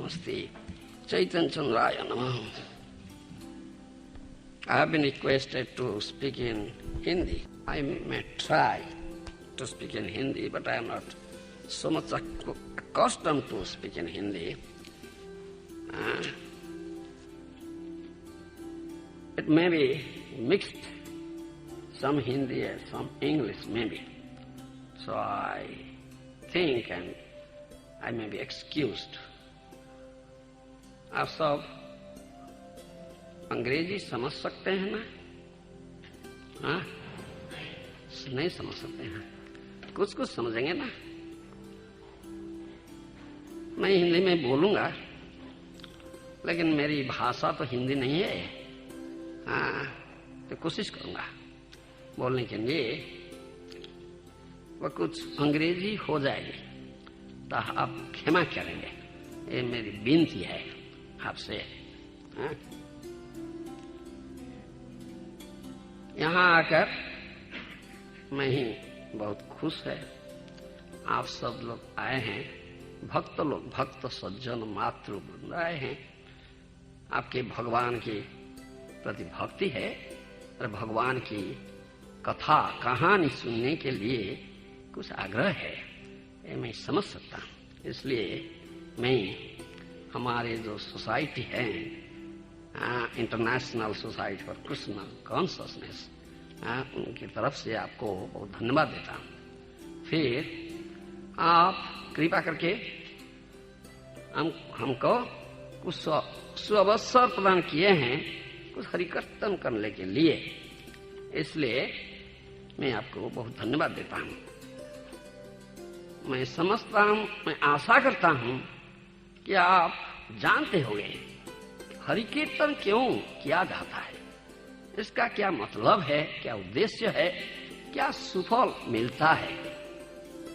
Namaste. Chaitanya Chandraya Namaha. I have been requested to speak in Hindi. I may try to speak in Hindi, but I am not so much accustomed to speak in Hindi. It may be mixed, some Hindi and some English maybe. So I think and I may be excused. आप सब अंग्रेजी समझ सकते हैं ना? हाँ, नहीं समझ सकते हैं, कुछ कुछ समझेंगे ना? मैं हिंदी में बोलूंगा, लेकिन मेरी भाषा तो हिंदी नहीं है। हाँ, तो कोशिश करूंगा बोलने के लिए। वह कुछ अंग्रेजी हो जाएगी तो आप क्षमा करेंगे, ये मेरी विनती है आपसे। हाँ? यहाँ आकर मैं ही बहुत खुश है। आप सब लोग आए हैं, भक्त लोग, भक्त सज्जन मातृ वृंद आए हैं। आपके भगवान के प्रति भक्ति है और भगवान की कथा कहानी सुनने के लिए कुछ आग्रह है, ये मैं समझ सकता हूँ। इसलिए मैं हमारे जो सोसाइटी है, international society for Krishna consciousness, उनकी तरफ से आपको बहुत धन्यवाद देता हूँ। फिर आप कृपा करके हमको कुछ सुअवसर प्रदान किए हैं कुछ हरिकीर्तन करने के लिए, इसलिए मैं आपको बहुत धन्यवाद देता हूँ। मैं समझता हूँ, मैं आशा करता हूँ कि आप जानते होंगे हरिकीर्तन क्यों किया जाता है, इसका क्या मतलब है, क्या उद्देश्य है, क्या सुफल मिलता है,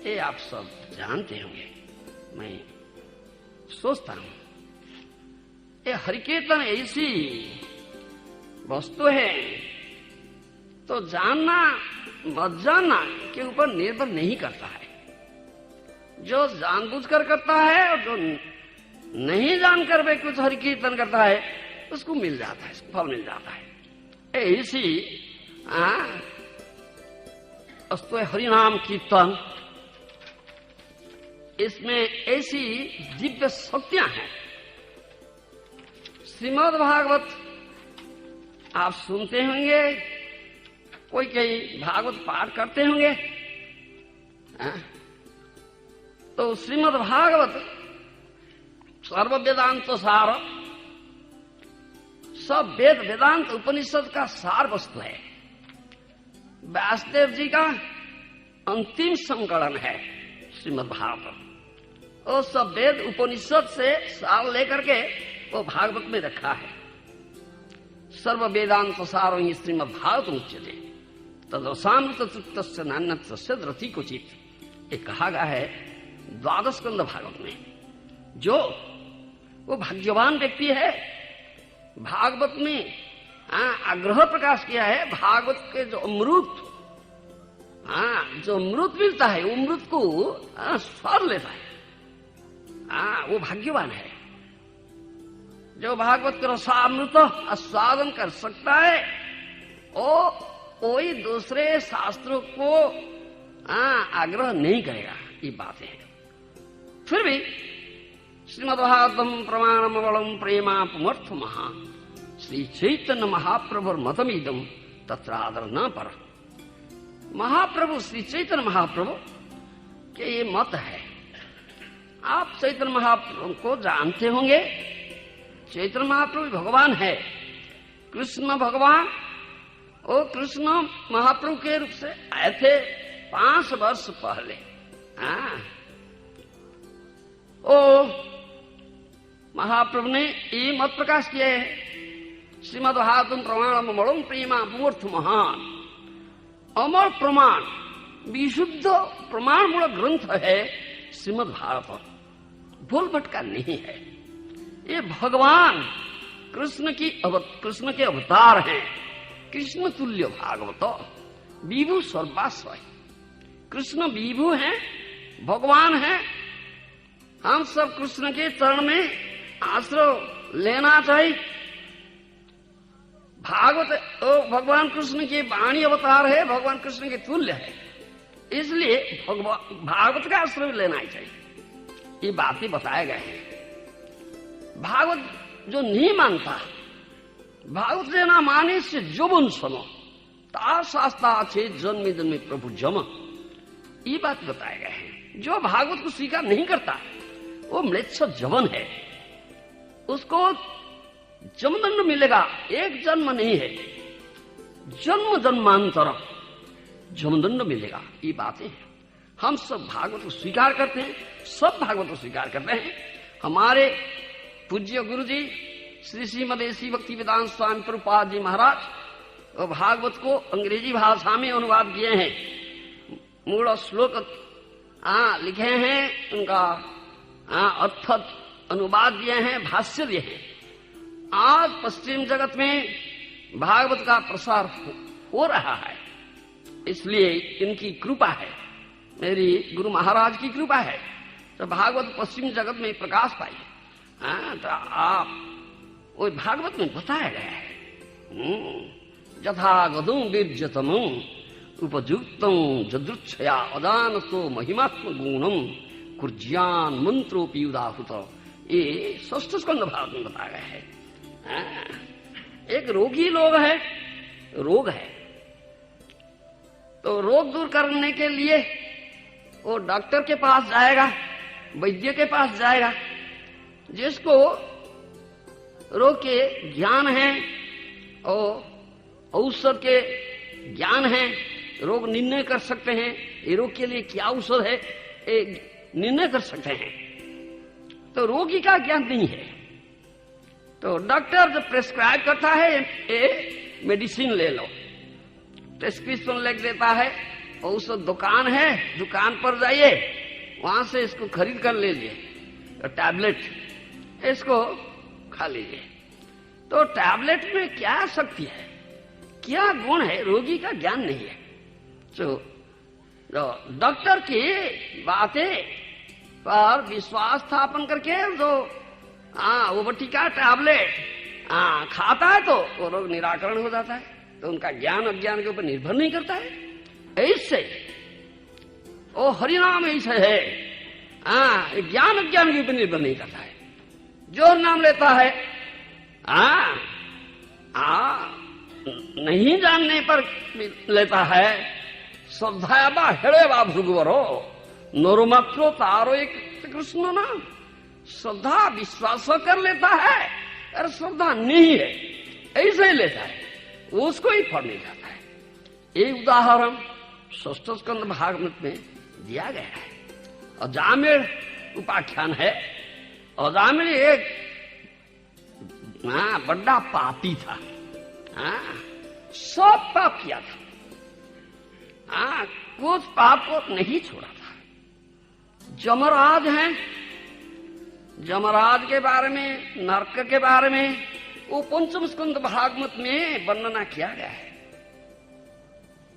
ये आप सब जानते होंगे। मैं सोचता हूँ ये हरिकीर्तन ऐसी वस्तु है तो जानना मत जानना के ऊपर निर्भर नहीं करता है। जो जानबूझकर करता है और जो नहीं जानकर वे कुछ हरिकीर्तन करता है उसको मिल जाता है, फल मिल जाता है। ऐसी वस्तु है हरिनाम कीर्तन, इसमें ऐसी दिव्य शक्तियां हैं। श्रीमद् भागवत आप सुनते होंगे, कोई भागवत पाठ करते होंगे। तो श्रीमद् भागवत सर्व वेदांत सार, सब वेद वेदांत उपनिषद का सार वस्तु है। व्यासदेव जी का अंतिम संकलन है श्रीमद् भागवत। वो सब वेद उपनिषद से सार लेकर के वो भागवत में रखा है। सर्व वेदांत सारो ही श्रीमद् भागवत उच्यते तदवसामृत तस्य नान्यत् तस्य रति क्वचित्, ये कहा गया है द्वादश स्कंद भागवत में। जो वो भाग्यवान व्यक्ति है, भागवत में आग्रह प्रकाश किया है, भागवत के जो अमृत, जो अमृत मिलता है वो अमृत को स्वाद लेता है, वो भाग्यवान है। जो भागवत का रसामृत आस्वादन कर सकता है वो कोई दूसरे शास्त्रों को आग्रह नहीं करेगा, ये बातें हैं। फिर भी श्रीमद्भागवतम प्रमाणम बलम प्रेमा पुमर्थ महा श्री चैतन्य महाप्रभु मतमीदम तत्र आदर न पर। महाप्रभु श्री चैतन्य महाप्रभु के ये मत है। आप चैतन्य महाप्रभु को जानते होंगे। चैतन्य महाप्रभु भगवान है, कृष्ण भगवान। वो कृष्ण महाप्रभु के रूप से आए थे 5 वर्ष पहले। ओ महाप्रभु ने ये मत प्रकाश किया है, श्रीमद् भागवतम प्रमाणम अमरम प्रेमा मूर्थ महान। अमर प्रमाण, विशुद्ध प्रमाण मूलक ग्रंथ है श्रीमद् भागवत, भूल भटका नहीं है। ये भगवान कृष्ण के अवतार हैं। कृष्ण तुल्य भागवत विभु सर्वाश्रय। कृष्ण विभु हैं, भगवान हैं। हम सब कृष्ण के चरण में आश्रय लेना चाहिए। भागवत भगवान कृष्ण की वाणी अवतार है, भगवान कृष्ण के तुल्य है, इसलिए भागवत का आश्रय लेना ही चाहिए। ये बातें बताए गए हैं। भागवत जो नहीं मानता, भागवत लेना माने से जो बन सुनो तार शास्त्रा छे जन्मे जन्मे प्रभु जम, ये बात बताए गए हैं। जो भागवत को स्वीकार नहीं करता वो म्लेच्छ जवन है, उसको जमदंड मिलेगा। एक जन्म नहीं है, जन्म जन्मांतर जमदंड मिलेगा। ये बातें हैं। हम सब भागवत को स्वीकार करते हैं, सब भागवत को स्वीकार करते हैं। हमारे पूज्य गुरु जी श्री श्रीमदेशी भक्ति वेदांत स्वामी प्रभुपाद जी महाराज और भागवत को अंग्रेजी भाषा में अनुवाद किए हैं, मूल श्लोक लिखे हैं, उनका अर्थ अनुवाद दिए हैं, भाष्य दिए हैं। आज पश्चिम जगत में भागवत का प्रसार हो रहा है, इसलिए इनकी कृपा है, मेरी गुरु महाराज की कृपा है, तो भागवत पश्चिम जगत में प्रकाश पाई। तो आप वो भागवत में बताया गया है, यथा गदुं वीर्यतमं उपजुक्तं जदृच्छया अजानतो महिमात्म गुणम कुर्ज्यान मंत्रोपि उदाहुत। ये षष्ठ स्कंद भाग में बताया गया है। एक रोगी रोग है, तो रोग दूर करने के लिए वो डॉक्टर के पास जाएगा, वैद्य के पास जाएगा। जिसको रोग के ज्ञान है और औषध के ज्ञान है, रोग निर्णय कर सकते हैं, ये रोग के लिए क्या औषध है निर्णय कर सकते हैं। तो रोगी का ज्ञान नहीं है, तो डॉक्टर जब प्रेस्क्राइब करता है ये मेडिसिन ले लो, प्रेस्क्रिप्शन लिख देता है, औषध दुकान है, दुकान पर जाइए, वहां से इसको खरीद कर ले लिए, तो टैबलेट इसको खा लीजिए। तो टैबलेट में क्या शक्ति है, क्या गुण है, रोगी का ज्ञान नहीं है। तो डॉक्टर की बातें पर विश्वास स्थापन करके जो वो बटीका टैबलेट खाता है तो वो रोग निराकरण हो जाता है। तो उनका ज्ञान अज्ञान के ऊपर निर्भर नहीं करता है। ऐसे ओ हरिनाम ऐसे है, ज्ञान अज्ञान के ऊपर निर्भर नहीं करता है। जो नाम लेता है नहीं जानने पर लेता है, श्रद्धा हेड़े बा भृगुवरो नोरमात्रो तारो एक कृष्ण नाम। श्रद्धा विश्वास कर लेता है, अरे श्रद्धा नहीं है ऐसे ही लेता है, उसको ही फल नहीं जाता है। एक उदाहरण षष्ठ स्कंद भागवत में दिया गया है। अजामिल उपाख्यान है। अजामिल एक बड़ा पापी था, सब पाप किया था, कुछ पाप को नहीं छोड़ा था। जमराज हैं, जमराज के बारे में, नरक के बारे में वो पंचम स्कंद भागवत में वर्णना किया गया है।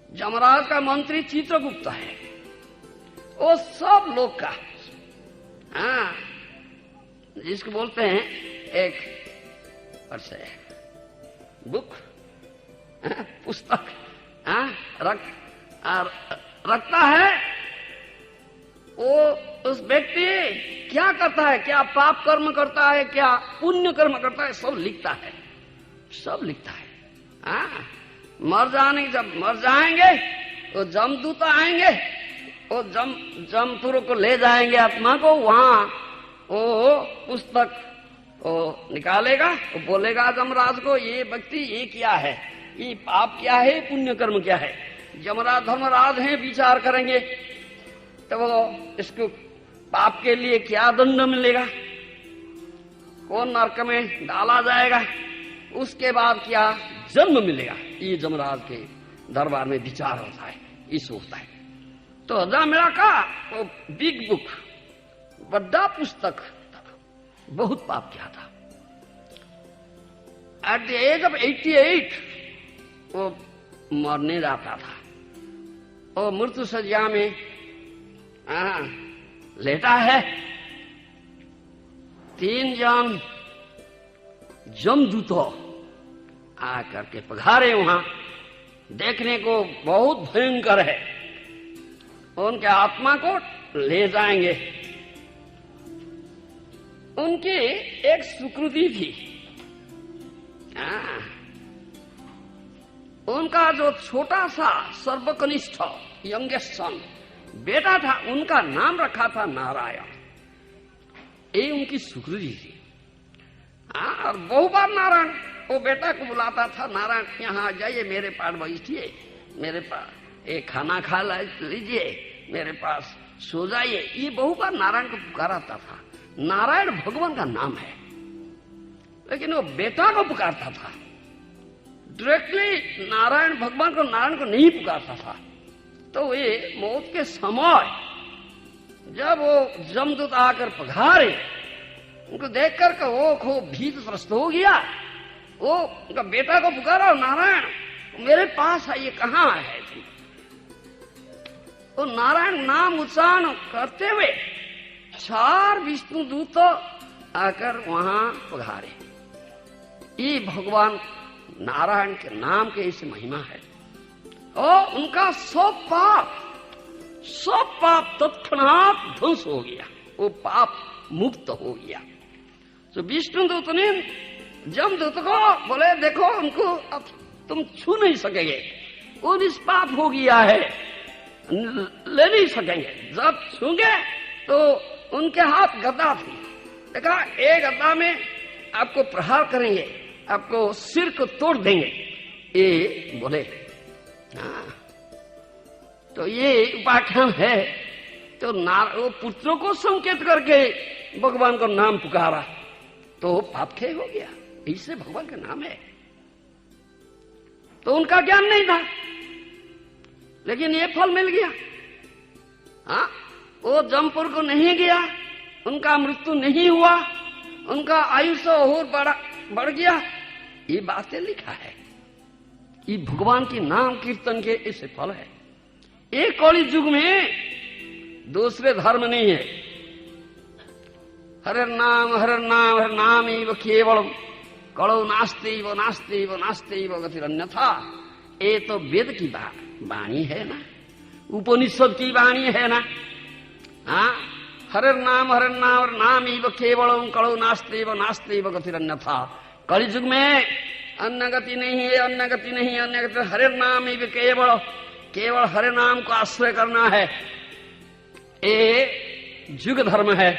जमराज का मंत्री चित्रगुप्त है, वो सब लोग का जिसको बोलते हैं एक बुक पुस्तक रखता है। वो उस व्यक्ति क्या करता है, क्या पाप कर्म करता है, क्या पुण्य कर्म करता है, सब लिखता है, सब लिखता है। जब मर जाएंगे तो जमदूत आएंगे, वो जमपुर को ले जाएंगे आत्मा को, वहां वो पुस्तक वो निकालेगा, वो बोलेगा जमराज को ये व्यक्ति ये क्या है, ये पाप क्या है, पुण्य कर्म क्या है। जमराज धर्मराज हैं, विचार करेंगे तो वो इसको पाप के लिए क्या दंड मिलेगा, कौन नरक में डाला जाएगा, उसके बाद क्या जन्म मिलेगा, ये जमराज के दरबार में विचार होता है, ये सोचता है। तो अजामिल का वो बिग बुक बड़ा पुस्तक था, बहुत पाप किया था। एट द एज ऑफ 88 वो मरने जाता था। वो मृत्यु सज्जा में लेटा है, 3 जन जमदूतों आकर के पधारे वहां। देखने को बहुत भयंकर है, उनके आत्मा को ले जाएंगे। उनकी एक सुकृति थी, उनका जो छोटा सा सर्वकनिष्ठ यंगेस्ट सन बेटा था, उनका नाम रखा था नारायण। ये उनकी सुकृति थी। और बहु बार नारायण वो बेटा को बुलाता था, नारायण यहाँ आ जाइए, मेरे पास बैठिए, मेरे पास एक खाना खा लीजिए, मेरे पास सो जाइए। ये बहु बार नारायण को पुकाराता था। नारायण भगवान का नाम है, लेकिन वो बेटा को पुकारता था। डायरेक्टली नारायण भगवान को, नारायण को नहीं पुकारता था। तो ये मौत के समय जब वो जमदूत आकर पधारे, उनको देख कर वो खूब भीत त्रस्त हो गया। वो उनका बेटा को पुकारा, नारायण मेरे पास आइए, कहाँ है तुम? तो नारायण नाम उच्चारण करते हुए 4 विष्णु दूत आकर वहां पधारे। ये भगवान नारायण के नाम के इस महिमा है। और उनका सब पाप तत्क्षणात ध्वंस हो गया, वो पाप मुक्त हो गया। तो विष्णु दूत ने जमदूत को बोले, देखो उनको अब तुम छू नहीं सकेंगे, वो निष्पाप हो गया है, ले नहीं सकेंगे। जब छूंगे तो उनके हाथ गदा थी, देखा एक गदा में आपको प्रहार करेंगे, आपको सिर को तोड़ देंगे, ये बोले। तो ये उपाख्यान है। तो वो पुत्रों को संकेत करके भगवान को नाम पुकारा तो पाप क्षय हो गया। इससे भगवान का नाम है। तो उनका ज्ञान नहीं था, लेकिन ये फल मिल गया। हाँ, वो जमपुर को नहीं गया, उनका मृत्यु नहीं हुआ, उनका आयुष्य और बढ़ गया। ये बातें लिखा है, ये भगवान के नाम कीर्तन के ऐसे फल है। एक कलि युग में दूसरे धर्म नहीं है। हरे नाम हरे नाम हरे नाम एव केवलम कलौ नास्ति नास्ति गतिरन्यथा। ये तो वेद की वाणी है ना, उपनिषद की वाणी है ना। हाँ, हरे नाम हरे नाम एव केवलम कलौ नास्ति गतिरन्यथा। कलि युग में अन्य गति नहीं है, अन्य गति नहीं, अन्य गति। हरे नाम एव केवल हरे नाम को आश्रय करना है। ये युग धर्म है,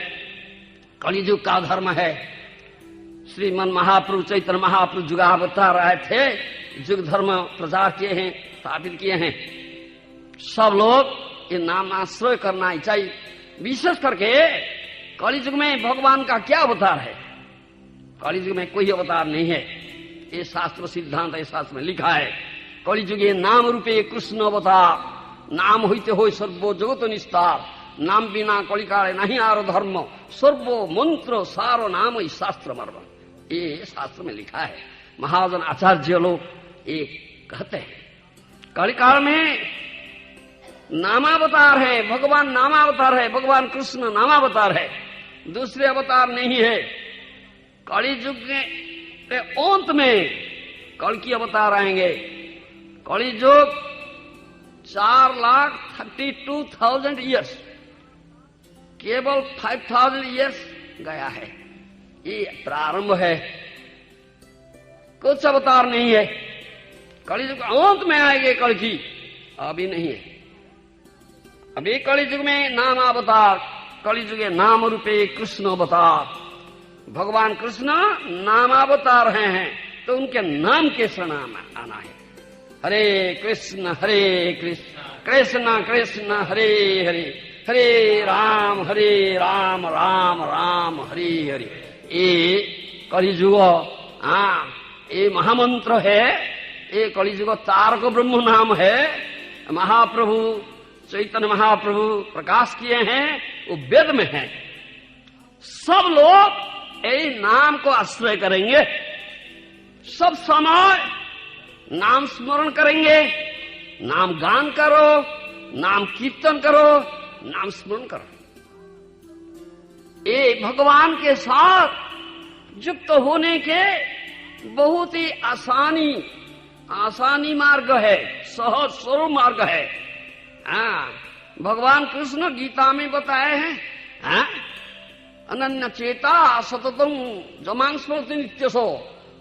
कलियुग का धर्म है। श्रीमन महाप्रभु चैतन्य महाप्रभु जुगावतार आए थे, युग धर्म प्रचार किए हैं, स्थापित किए हैं। सब लोग ये नाम आश्रय करना ही चाहिए। विशेष करके कलियुग में भगवान का क्या अवतार है? कलियुग में कोई अवतार नहीं है, ये शास्त्र सिद्धांत है, शास्त्र में लिखा है। कलियुगे नाम रूपे कृष्ण अवतार, नाम होते हो सर्वो जगत निस्तार। नाम बिना कलिकाले नहीं आरो धर्म, सर्वो मंत्र सारो नाम ही शास्त्र मर्म। ये शास्त्र में लिखा है। महाजन आचार्य लोग ये कहते हैं कलिकाल में नामावतार है, भगवान नामावतार है, भगवान कृष्ण नामावतार है, दूसरे अवतार नहीं है। कलियुग के अंत में कल की अवतार आएंगे। कलियुग 4,32,000 ईयर्स, केवल 5,000 ईयर्स गया है। ये प्रारंभ है, कुछ अवतार नहीं है। कलियुग अंत में आएंगे कल की, अभी नहीं है। अभी कलियुग में नाम अवतार, कलियुग नाम रूपे कृष्ण अवतार। भगवान कृष्ण नामावतार हैं, तो उनके नाम के शरण आना है। हरे कृष्ण कृष्ण कृष्ण हरे हरे, हरे राम राम राम हरे हरे। ये कलियुग ये महामंत्र है। ये कलियुग तारक ब्रह्म नाम है। महाप्रभु चैतन्य महाप्रभु प्रकाश किए हैं, वो वेद में है। सब लोग यही नाम को आश्रय करेंगे, सब समय नाम स्मरण करेंगे। नाम गान करो, नाम कीर्तन करो, नाम स्मरण करो। ये भगवान के साथ युक्त होने के बहुत ही आसानी मार्ग है, सहज सरल मार्ग है। भगवान कृष्ण गीता में बताए हैं, अनन्य चेता सततम जमांग स्मृति नित्यसो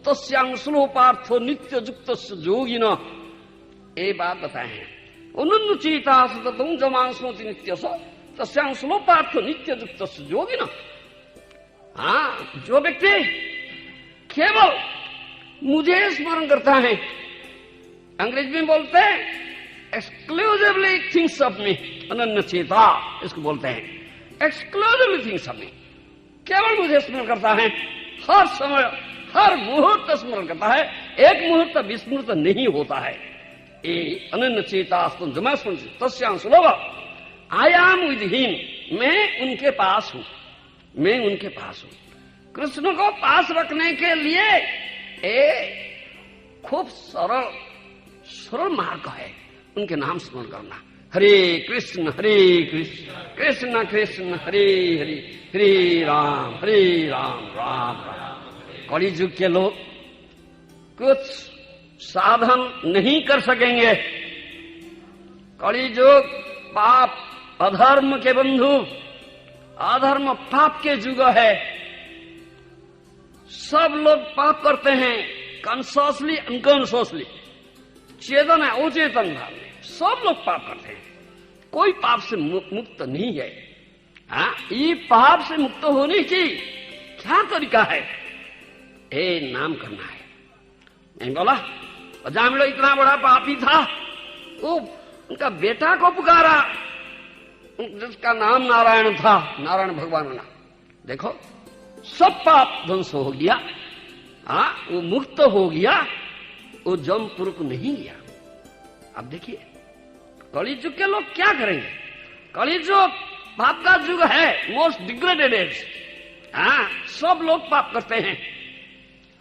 तस्यांशलो पार्थो नित्य युक्त योगिन, ये बात बताए हैं। अनन्य चेता सततम जमांग स्मृति नित्यसो तस्यांशलो पार्थो नित्य युक्त योगिन। जो व्यक्ति केवल मुझे स्मरण करता है, अंग्रेज में बोलते हैं एक्सक्लूसिवली थिंग्स ऑफ मी, अनन्य चेता इसको बोलते हैं, एक्सक्लूसिवली थिंग्स ऑफ मी, केवल मुझे स्मरण करता है, हर समय हर मुहूर्त स्मरण करता है, एक मुहूर्त विस्मृत नहीं होता है। ये अनन्य चेता तस्यां सुलभ, आई एम विद हिम, मैं उनके पास हूं, मैं उनके पास हूं। कृष्ण को पास रखने के लिए खूब सरल मार्ग है, उनके नाम स्मरण करना। हरे कृष्ण कृष्ण कृष्ण हरे हरे, हरे राम राम राम। कलियुग के लोग कुछ साधन नहीं कर सकेंगे। कलियुग पाप अधर्म के बंधु, अधर्म पाप के युग है। सब लोग पाप करते हैं, कॉन्शियसली अनकॉन्शियसली, चेतन है अचेतन भाव में सब लोग पाप करते हैं। कोई पाप से मुक्त नहीं है। ये पाप से मुक्त होने की क्या तरीका है? नाम करना है। नहीं बोला जामिलो इतना बड़ा पापी था, वो उनका बेटा को पुकारा जिसका नाम नारायण था, नारायण भगवान का। देखो सब पाप ध्वंस हो गया, वो मुक्त हो गया, वो जमपुर को नहीं गया। अब देखिए कलियुग के लोग क्या करेंगे? कलियुग पाप का युग है, मोस्ट डिग्रेडेड एज। सब लोग पाप करते हैं।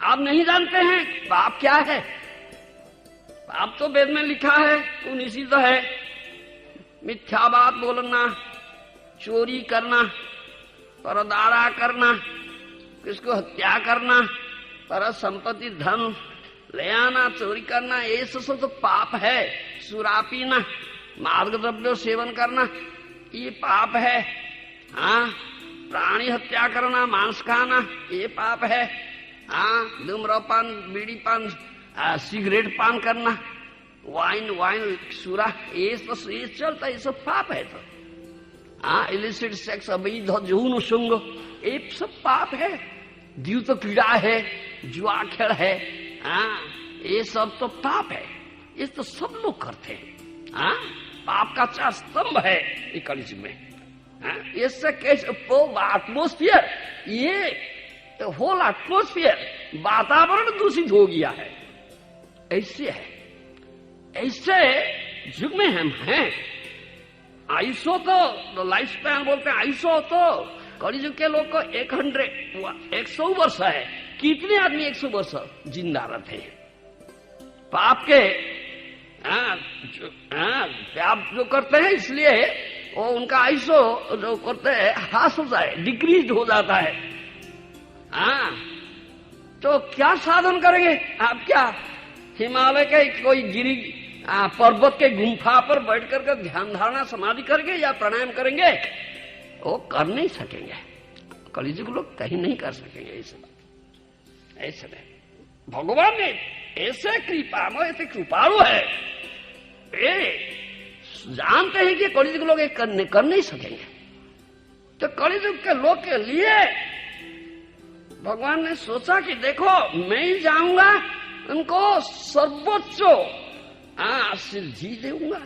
आप नहीं जानते हैं पाप क्या है? पाप तो वेद में लिखा है, वो निषिद्ध है। मिथ्या बात बोलना, चोरी करना, परदारा करना, किसको हत्या करना, पर संपत्ति धन ले आना, चोरी करना, ये सब तो पाप है। सुरा पीना, मादक द्रव्य सेवन करना, ये पाप है। प्राणी हत्या करना, मांस खाना, ये पाप है। धूम्रपान, बीड़ी पान, सिगरेट पान करना, वाइन सुरा, ये चलता, ये सब पाप है। तो इलिसिट सेक्स, अवैध यौन संग, ये सब पाप है। द्यूत पीड़ा है, जुआ खेल है, ये सब तो पाप है। ये तो सब लोग करते हैं। पाप का 4 स्तंभ है ये कलियुग में। इससे एटमोस्फियर, ये होल एटमोस्फियर, वातावरण दूषित हो गया है। ऐसे है, ऐसे युग में हम हैं। आयुषो तो लाइफ स्पैन बोलते हैं, आयुषो तो कलियुग के लोग को 100 वर्ष है। कितने आदमी 100 वर्ष जिंदा रहते हैं? पाप के पाप जो करते हैं, इसलिए वो उनका आयुष्य जो करते हैं हास हो जाए, डिक्रीज हो जाता है। तो क्या साधन करेंगे आप? क्या हिमालय के कोई गिरी पर्वत के गुम्फा पर बैठ कर ध्यान धारणा समाधि करेंगे या प्राणायाम करेंगे? वो कर नहीं सकेंगे। कलियुग लोग कहीं नहीं कर सकेंगे। ऐसे नहीं। भगवान ने ऐसे ऐसे कृपालु है, जानते हैं कि कलियुग लोग कर नहीं सकेंगे। तो कलियुग के लोग के लिए भगवान ने सोचा कि देखो मैं ही जाऊंगा, उनको सर्वोच्च सिद्धि दूंगा,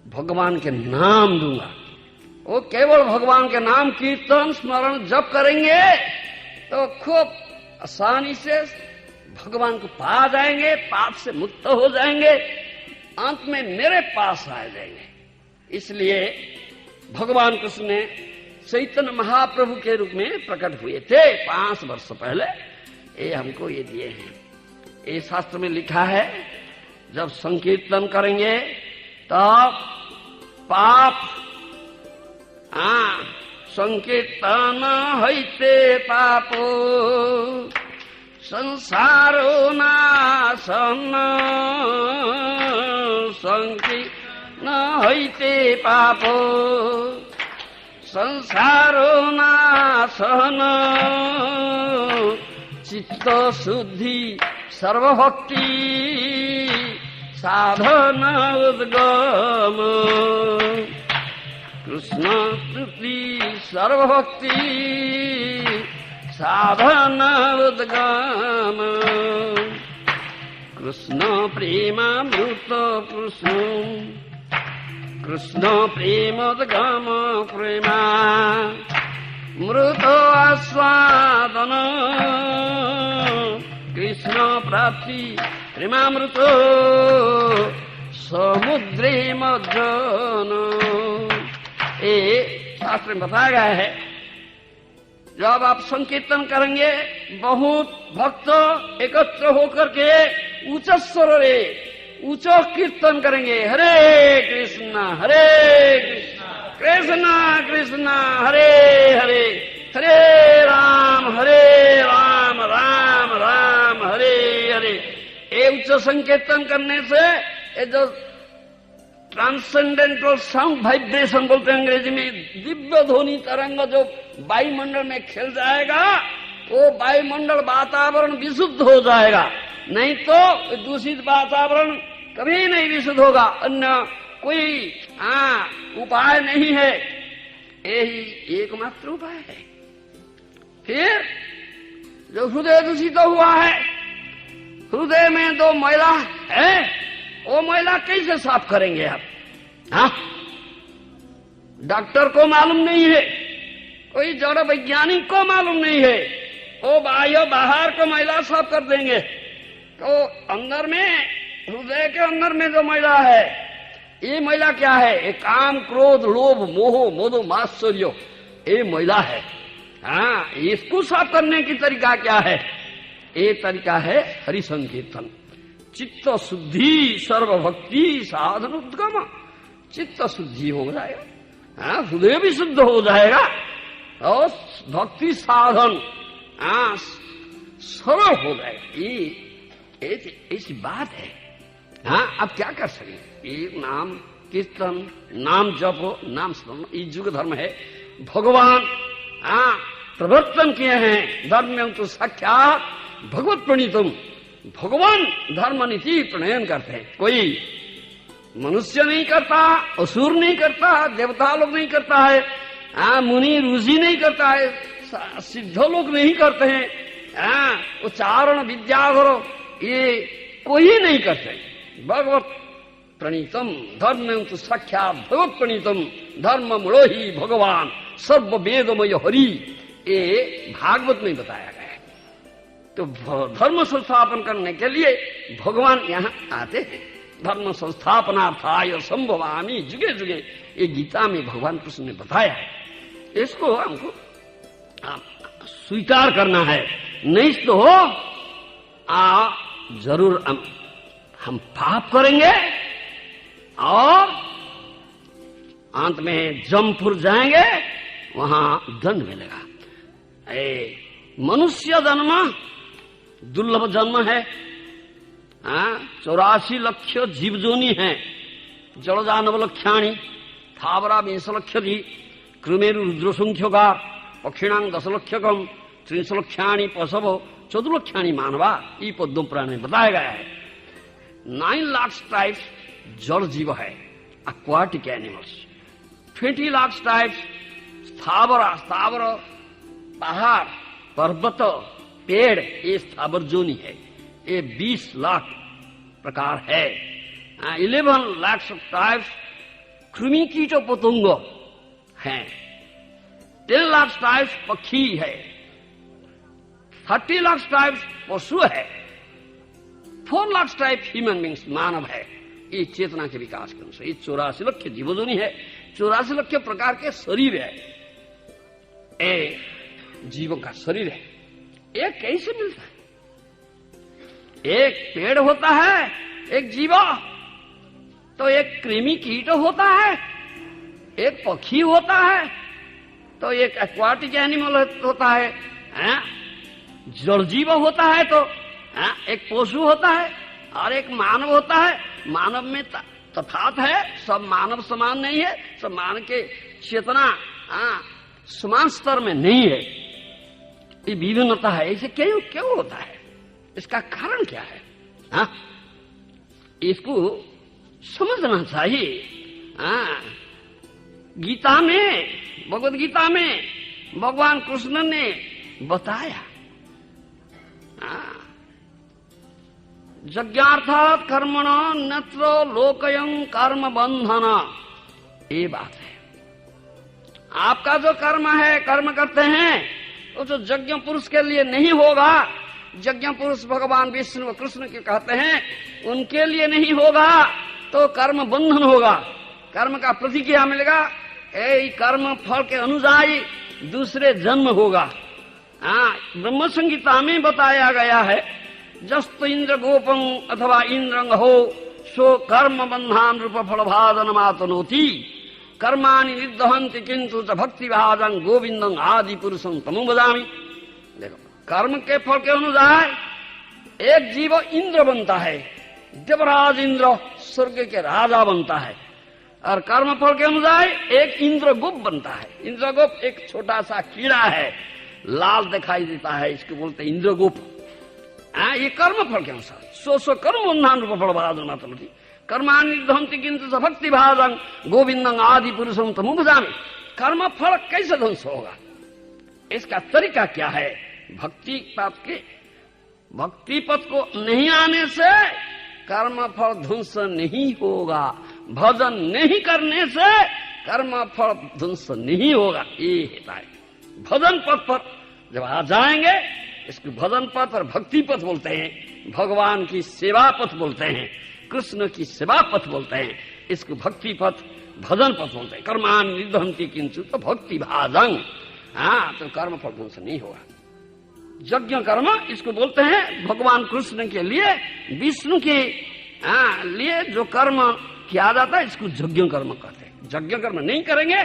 भगवान के नाम दूंगा। वो केवल भगवान के नाम कीर्तन स्मरण जप करेंगे तो खूब आसानी से भगवान को पा जाएंगे, पाप से मुक्त हो जाएंगे, अंत में मेरे पास आ जाएंगे। इसलिए भगवान कृष्ण ने चैतन्य महाप्रभु के रूप में प्रकट हुए थे 5 वर्ष पहले। ये हमको ये दिए हैं। ये शास्त्र में लिखा है, जब संकीर्तन करेंगे तब पाप संकीर्तन हैते पापो संसारो नाशन संकीर्तन हैते पापो संसारो नाशन चित्त शुद्धि सर्वभक्ति साधन उद्गम कृष्ण स्तुति सर्वभक्ति साधन उद्गम कृष्ण प्रेमामृत कृष्ण कृष्ण प्रेमोद्गम प्रेमा मृत आस्वादन कृष्ण प्राप्ति प्रेमामृत समुद्रे मज्जन। शास्त्र में बताया गया है जब आप संकीर्तन करेंगे बहुत भक्त एकत्र होकर के उच्च स्वर रे उच्च कीर्तन करेंगे हरे कृष्ण कृष्ण कृष्ण हरे हरे हरे राम राम राम हरे हरे। ये उच्च संकीर्तन करने से ये जो ट्रांसेंडेंटल साउंड वाइब्रेशन बोलते हैं अंग्रेजी में, दिव्य ध्वनि तरंग जो वायुमंडल में खेल जाएगा वो वायुमंडल वातावरण विशुद्ध हो जाएगा। नहीं तो दूषित वातावरण कभी नहीं विशुद्ध होगा, अन्य कोई उपाय नहीं है, यही एकमात्र उपाय है। फिर जो हृदय दूषित हुआ है, हृदय में दो मैला है, वो मैला कैसे साफ करेंगे आप? डॉक्टर को मालूम नहीं है, कोई जड़ वैज्ञानिक को मालूम नहीं है, वो बाह्य बाहर को मैला साफ कर देंगे। तो अंदर में हृदय के अंदर में जो मैला है, ये मैला क्या है? ये काम क्रोध लोभ मोह मद मात्सर्य, ये मैला है। इसको साफ करने की तरीका क्या है? ये तरीका है हरि संकीर्तन। चित्त शुद्धि सर्वभक्ति साधन उद्गम, चित्त शुद्धि हो जाएगा, हृदय भी शुद्ध हो जाएगा और भक्ति साधन सरल हो जाएगा। ये ऐसी बात है। अब क्या कर सकें? ये नाम कीर्तन, नाम जप, नाम स्मरण, ये युग धर्म है। भगवान प्रवर्तन किए हैं धर्म तो साक्षात भगवत प्रणीतम, भगवान धर्म नीति प्रणयन करते हैं। कोई मनुष्य नहीं करता, असुर नहीं करता, देवता लोग नहीं करता है, मुनि ऋषि नहीं करता है, सिद्ध लोग नहीं करते हैं, उच्चारण विद्याधर ये कोई नहीं करते। भगवत प्रणीतम धर्म तो साक्षात भगवत प्रणीतम धर्म मूलो ही भगवान सर्व वेदमय हरि, ये भागवत में बताया गया है। तो धर्म संस्थापन करने के लिए भगवान यहाँ आते हैं। धर्म संस्थापनार्थाय संभवामि जुगे जुगे, ये गीता में भगवान कृष्ण ने बताया है। इसको हमको स्वीकार करना है, नहीं तो जरूर हम पाप करेंगे और अंत में जमपुर जाएंगे, वहां दंड मिलेगा। मनुष्य जन्म दुर्लभ जन्म है। 84 लक्ष जीव जोनी है। जलजानव लक्ष्याणी थावरा 20 लक्षधि कृमेरु रुद्र संख्यकार पक्षिणांग 10 लक्षकम 30 लक्षाणी पशव 14 लक्षाणी मानवा, ये पद्म पुराण में बताया गया है। 9 लाख टाइप्स जड़ जीव है, aquatic animals। 20 लाख टाइप्स स्थावर पहाड़ पर्वत पेड़, ये स्थावर जोनी है। ये 20 लाख प्रकार है। 11 लाख टाइप्स कृमि कीट पतंग है। 10 लाख टाइप्स पक्षी है। 30 लाख टाइप्स पशु है। 4 लाख टाइप ह्यूमन बींग्स मानव है। ये चेतना के विकास के अनुसार ये 84 लक्ष जीवोजोनी है। 84 लक्ष प्रकार के शरीर है, ये जीवों का शरीर है। ये कैसे मिलता है? एक पेड़ होता है, एक जीवा, तो एक कृमि कीट होता है, एक पक्षी होता है, तो एक एक्वाटिक एनिमल होता है, जड़ जीव होता है, तो एक पशु होता है और एक मानव होता है। मानव में तफात है, सब मानव समान नहीं है, सब मानव के चेतना समान स्तर में नहीं है, ये विभिन्नता है। ऐसे क्यों होता है, इसका कारण क्या है? इसको समझना चाहिए। गीता में, भगवद गीता में भगवान कृष्ण ने बताया, यज्ञार्थात् कर्मण नत्र लोकयं कर्म बंधन, ये बात है। आपका जो कर्म है, कर्म करते हैं, वो जो यज्ञ पुरुष के लिए नहीं होगा, यज्ञ पुरुष भगवान विष्णु कृष्ण के कहते हैं, उनके लिए नहीं होगा, तो कर्म बंधन होगा, कर्म का प्रतिक्रिया मिलेगा, कर्म फल के अनुसार दूसरे जन्म होगा। ब्रह्म संहिता में बताया गया है, जस्त इंद्र गोपं अथवा इंद्रंग हो सो कर्म बंधान रूप फल भाजन मातनोति कर्माणि निर्दहन्ति किंतु च भक्ति भाजन गोविंदं आदि पुरुषं तमु बदामि। देखो, कर्म के फल के अनुसार एक जीव इंद्र बनता है, देवराज इंद्र स्वर्ग के राजा बनता है, और कर्म फल के अनुसार एक इंद्रगुप बनता है। इंद्रगुप एक छोटा सा कीड़ा है, लाल दिखाई देता है, इसको बोलते हैं इंद्रगुप। ये कर्म फल के अनुसार सो कर्म बंधान रूप फल भाजन मातनोति कर्माणि निर्दहन्ति किंतु च भक्ति भाजन गोविंदं आदि पुरुषं तमु बदामि। कर्म फल कैसे ध्वंस होगा, इसका तरीका क्या है? भक्ति पथ को नहीं आने से कर्म फल ध्वंस नहीं होगा, भजन नहीं करने से कर्म फल ध्वंस नहीं होगा। ये होता है भजन पथ पर जब आ जाएंगे, इसको भजन पथ और भक्ति पथ बोलते हैं, भगवान की सेवा पथ बोलते हैं, कृष्ण की सेवा पथ बोलते हैं, इसको भक्ति पथ भजन पथ बोलते हैं। कर्माणि निर्दहन्ति किंतु च भक्ति भाजन, तो कर्म फल ध्वंस नहीं होगा। यज्ञ कर्म इसको बोलते हैं भगवान कृष्ण के लिए, विष्णु के लिए जो कर्म किया जाता है, इसको यज्ञ कर्म कहते हैं। यज्ञ कर्म नहीं करेंगे,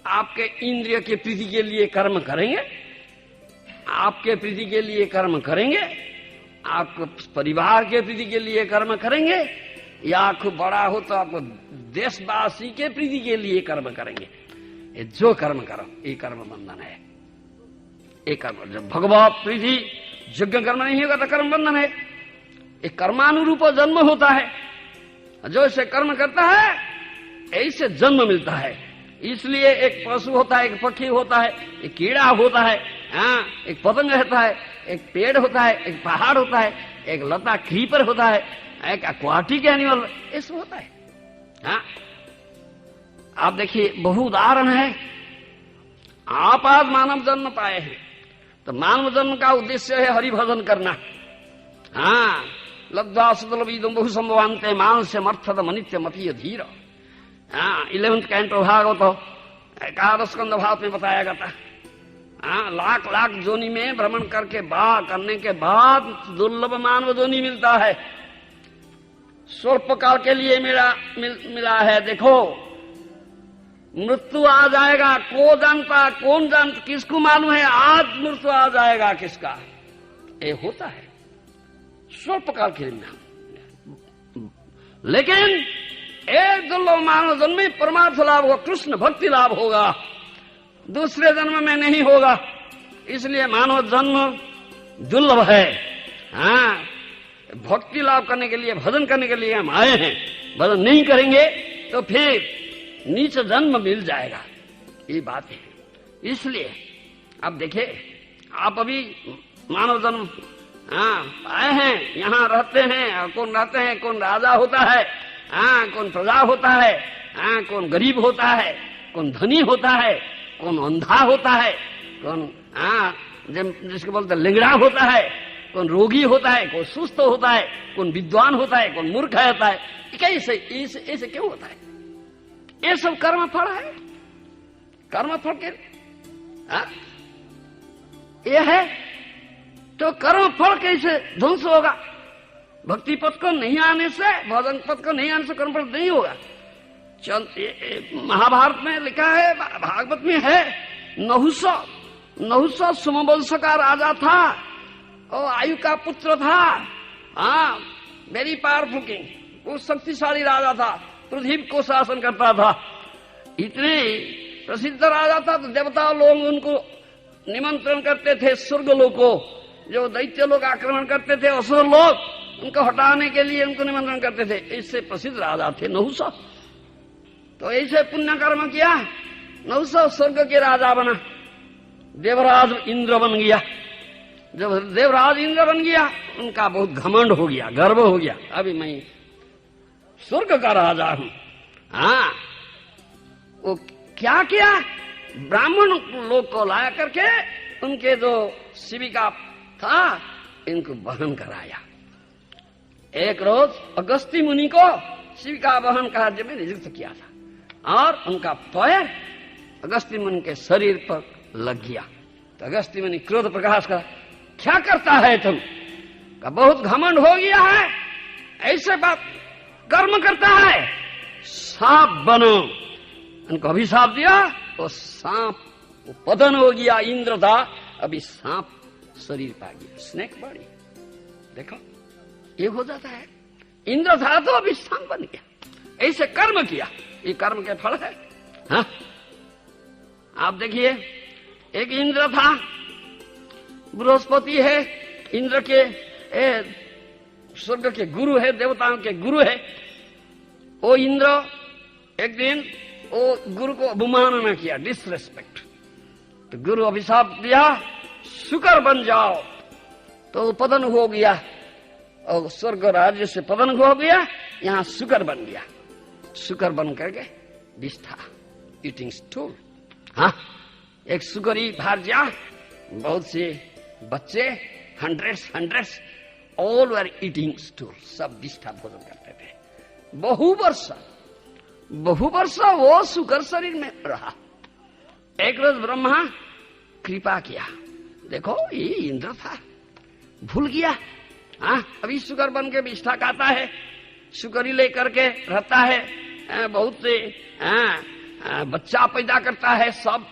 आपके इंद्रिय के प्रीति के लिए कर्म करेंगे, आपके प्रीति के लिए कर्म करेंगे, आपको परिवार के प्रीति के लिए कर्म करेंगे, या आपको बड़ा हो तो आपको देशवासी के प्रीति के लिए कर्म करेंगे। ये जो कर्म करो, ये कर्म बंधन है। एक कर्म जब भगवत प्रीति यज्ञ कर्म नहीं होगा तो कर्म बंधन है। एक कर्मानुरूप जन्म होता है, जो इसे कर्म करता है ऐसे जन्म मिलता है। इसलिए एक पशु होता है, एक पक्षी होता है, एक कीड़ा होता है, एक पतंग होता है, एक पेड़ होता है, एक पहाड़ होता है, एक लता क्रीपर होता है, एक एक्वाटिक एनिमल, ऐसा होता है। आप देखिए, बहु उदाहरण है। आप आज मानव जन्म पाए हैं, तो मानव जन्म का उद्देश्य है हरि भजन करना। लब्ध्वा सुदलभीदं बहु संभवान्ते मानस्यम अर्थदम अनित्यम अतीय धीर। 11th कैंटो भागवत 11 स्कंद भाव में बताया जाता है। लाख लाख जोनी में भ्रमण करने के बाद दुर्लभ मानव जोनी मिलता है, स्वल्प काल के लिए मिला है। देखो, मृत्यु आ जाएगा, कौन जानता, किसको मालूम है आज मृत्यु आ जाएगा किसका? ये होता है स्वल्प काल के लिए। लेकिन एक दुर्लभ मानव जन्म में परमार्थ लाभ होगा, कृष्ण भक्ति लाभ होगा, दूसरे जन्म में नहीं होगा। इसलिए मानव जन्म दुर्लभ है। भक्ति लाभ करने के लिए, भजन करने के लिए हम आए हैं। भजन नहीं करेंगे तो फिर नीच जन्म मिल जाएगा, ये बात है। इसलिए अब देखिए, आप अभी मानव जन्म आए हैं, यहाँ रहते हैं। कौन रहते हैं, कौन राजा होता है, कौन प्रजा होता है, कौन गरीब होता है, कौन धनी होता है, कौन अंधा होता है, कौन जिसको बोलते लिंगड़ा होता है, कौन रोगी होता है, कौन सुस्त होता है, कौन विद्वान होता है, कौन मूर्ख होता है। कैसे ऐसे क्यों होता है? ये सब कर्म फल है। कर्म फल के ये है, तो कर्म फल कैसे ध्वंस होगा? भक्ति पथ को नहीं आने से, भजन पथ को नहीं आने से कर्म फल नहीं होगा। महाभारत में लिखा है, भागवत में है, नहुष सुमवंश का राजा था और आयु का पुत्र था। हाँ, वेरी पावरफुल किंग, वो शक्तिशाली राजा था, पृथ्वी को शासन करता था। इतने प्रसिद्ध राजा था तो देवता लोग उनको निमंत्रण करते थे, स्वर्ग लोग को, जो दैत्य लोग आक्रमण करते थे, असुर लोग, उनको हटाने के लिए उनको निमंत्रण करते थे। इससे प्रसिद्ध राजा थे नहुष। तो ऐसे पुण्य कर्म किया, नहुष स्वर्ग के राजा बना, देवराज इंद्र बन गया। जब देवराज इंद्र बन गया, उनका बहुत घमंड हो गया, गर्व हो गया, अभी मैं स्वर्ग का राजा हूं। हाँ, वो क्या किया, ब्राह्मण लोग को लाया करके उनके जो शिविका था इनको वहन कराया। एक रोज अगस्ती मुनि को शिविका वहन कार्य में नियुक्त किया था और उनका पैर अगस्ती मुनि के शरीर पर लग गया। तो अगस्ती मुनि क्रोध प्रकाश कर, क्या करता है तुम? का बहुत घमंड हो गया है, ऐसे बात कर्म करता है, सांप बनो। उनको अभिशाप दिया, वो सांप वो पतन हो गया। इंद्र था, अभी सांप शरीर पा गया, स्नेक बॉडी। देखो ये हो जाता है, इंद्र था तो अभी सांप बन गया। ऐसे कर्म किया, ये कर्म के फल है। हाँ? आप देखिए, एक इंद्र था, बृहस्पति है, इंद्र के स्वर्ग के गुरु है, देवताओं के गुरु है। वो इंद्र एक दिन वो गुरु को अवमानना किया, डिसरेस्पेक्ट। तो गुरु अभिशाप दिया, शुकर बन जाओ। तो पतन हो गया और स्वर्ग राज्य से पतन हो गया, यहाँ शुकर बन गया। शुकर बन करके विष्ठा, ईटिंग स्टूल। हाँ, एक शुकरी भार्या, बहुत से बच्चे, hundreds all were eating stool, सब विष्ठा भोजन करते थे। बहु वर्ष वो शुकर शरीर में रहा। एक रोज ब्रह्मा कृपा किया, देखो ये इंद्र था, भूल गया। हाँ, अभी शुकर बन के विष्ठा खाता है, शुकरी लेकर के रहता है, बहुत से बच्चा पैदा करता है, सब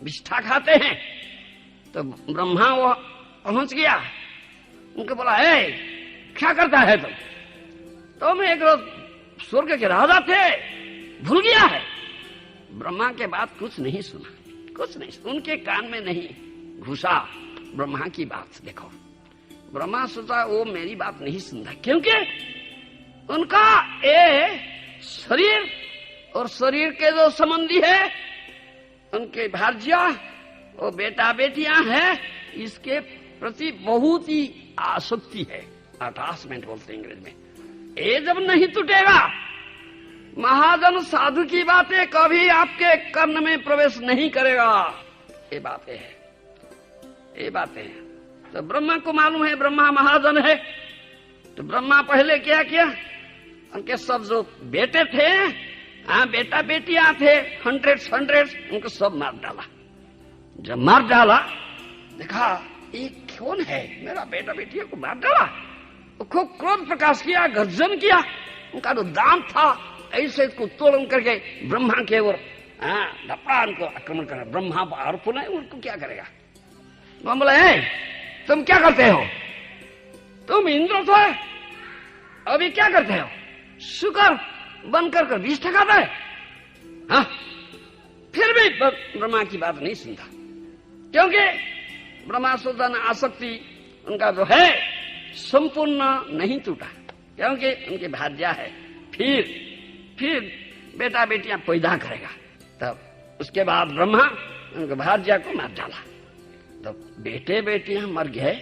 विष्ठा खाते हैं। तो ब्रह्मा वो पहुंच गया, उनको बोला, क्या करता है तुम? तो मैं एक रोज स्वर्ग के राजा थे, भूल गया है। ब्रह्मा के बात कुछ नहीं सुना, कुछ नहीं, उनके कान में नहीं घुसा ब्रह्मा की बात। देखो, ब्रह्मा सोचा वो मेरी बात नहीं सुनता, क्योंकि उनका शरीर और शरीर के जो संबंधी है, उनके भार्या और बेटा बेटियां हैं, इसके प्रति बहुत ही आसक्ति है, अटैचमेंट बोलते हैं अंग्रेज में। ये जब नहीं टूटेगा, महाजन साधु की बातें कभी आपके कर्ण में प्रवेश नहीं करेगा। ये बातें हैं, ये बातें हैं। तो ब्रह्मा को मालूम है, ब्रह्मा महाजन है। तो ब्रह्मा पहले क्या किया, उनके सब जो बेटे थे, हाँ बेटा बेटियां थे, हंड्रेड्स, उनको सब मार डाला। जब मार डाला, देखा ये कौन है, मेरा बेटा बेटियों को मार डाला। खूब क्रोध प्रकाश किया, गर्जन किया। उनका जो दांत था, ऐसे इसको तोड़ करके ब्रह्मा के ओर धपड़ा उनको आक्रमण करा। ब्रह्मा पावरफुल है, उनको क्या करेगा? ब्रह्मा बोला, तुम क्या करते हो? तुम इंद्र थे, अभी क्या करते हो? शुकर बनकर विष्ठा खाता है। हाँ, फिर भी ब्रह्मा की बात नहीं सुनता, क्योंकि ब्रह्मा सोचना आसक्ति उनका जो है संपूर्ण नहीं टूटा, क्योंकि उनकी भार्या है। फिर बेटा बेटियां पैदा करेगा। तब उसके बाद ब्रह्मा उनके भार्या को मार डाला। तो बेटे बेटियां मर गए,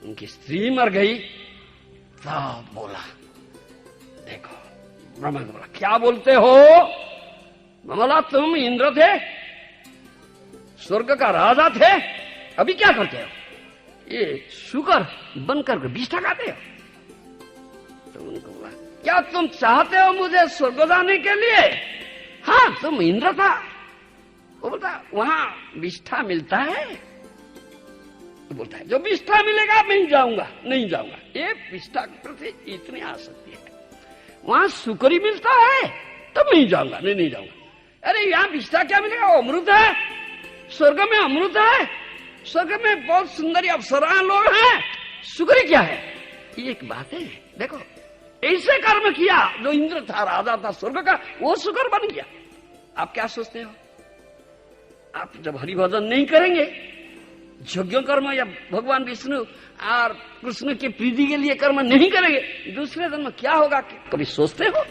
उनकी स्त्री मर गई। तब बोला, देखो, ब्रह्मा को बोला, क्या बोलते हो? बोला, तुम इंद्र थे, स्वर्ग का राजा थे, अभी क्या करते हो? ये शुकर बनकर विष्ठा खाते हो। तो उनको बोला, क्या तुम चाहते हो मुझे स्वर्ग जाने के लिए? हाँ, तुम इंद्र था। वो बोलता, वहां विष्ठा मिलता है। तो बोलता है, जो विष्ठा मिलेगा मैं नहीं जाऊंगा। ये विष्ठा के प्रति इतनी आसक्ति है। वहां शुक्र ही मिलता है, तब नहीं जाऊंगा, नहीं जाऊंगा। अरे यहाँ बिस्ता क्या मिलेगा? अमृत है, स्वर्ग में अमृत है, स्वर्ग में बहुत सुंदर अप्सरा लोग हैं, सुगरी क्या है? ये एक बात है। देखो ऐसे कर्म किया जो इंद्र था, राजा था स्वर्ग का, वो सुगर बन गया। आप क्या सोचते हो? आप जब हरिभजन नहीं करेंगे, यज्ञ कर्म या भगवान विष्णु और कृष्ण की प्रीति के लिए कर्म नहीं करेंगे, दूसरे जन्म क्या होगा? कभी सोचते हो?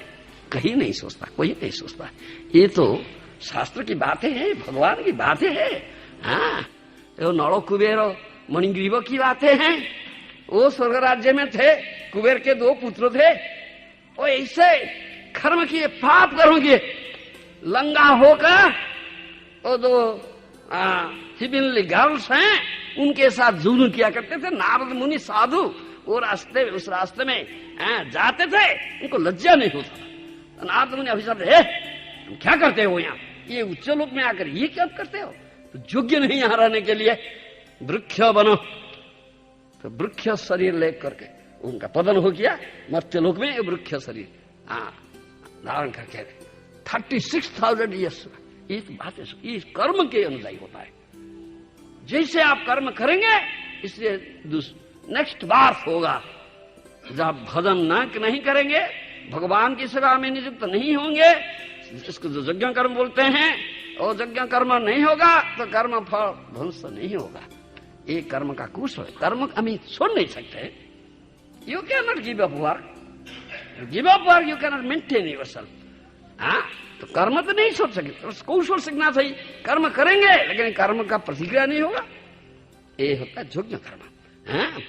कहीं नहीं सोचता, कोई नहीं सोचता। ये तो शास्त्र की बातें हैं, भगवान की बातें हैं। हाँ, तो नौड़ो कुबेर मणिग्रीव की बातें हैं। वो स्वर्ग राज्य में थे, कुबेर के 2 पुत्र थे। वो ऐसे कर्म किए, पाप कर्म किए, लंगा होकर वो 2 हिबिनली गर्ल्स हैं, उनके साथ जुल्म किया करते थे। नारद मुनि साधु वो रास्ते, उस रास्ते में जाते थे, उनको लज्जा नहीं होता था। नारद मुनि अभिशाप दे, तुम क्या करते हो यहाँ? ये उच्च लोक में आकर ये क्या करते हो? तो योग्य नहीं यहाँ रहने के लिए, वृक्ष बनो। तो वृक्ष शरीर लेकर के उनका पतन हो गया मर्त्य लोक में। वृक्ष शरीर धारण करके 36,000 ईयर्स। इस बात इस कर्म के अनुसार होता है। जैसे आप कर्म करेंगे, इसलिए नेक्स्ट बार होगा। जब भजन नहीं करेंगे, भगवान की सेवा में नियुक्त नहीं होंगे, इसको जो यज्ञ कर्म बोलते हैं, और यज्ञ कर्म नहीं होगा तो कर्म फल ध्वंस नहीं होगा। ये कर्म का कुश है। कर्म हम छोड़ नहीं सकते। You can not give up work, give up work you can not maintain yourself. हाँ, तो कर्म तो नहीं छोड़ सके, उसको छोड़ सकना चाहिए। कर्म करेंगे लेकिन कर्म का प्रतिक्रिया नहीं होगा, ये होता है यज्ञ कर्म। हाँ,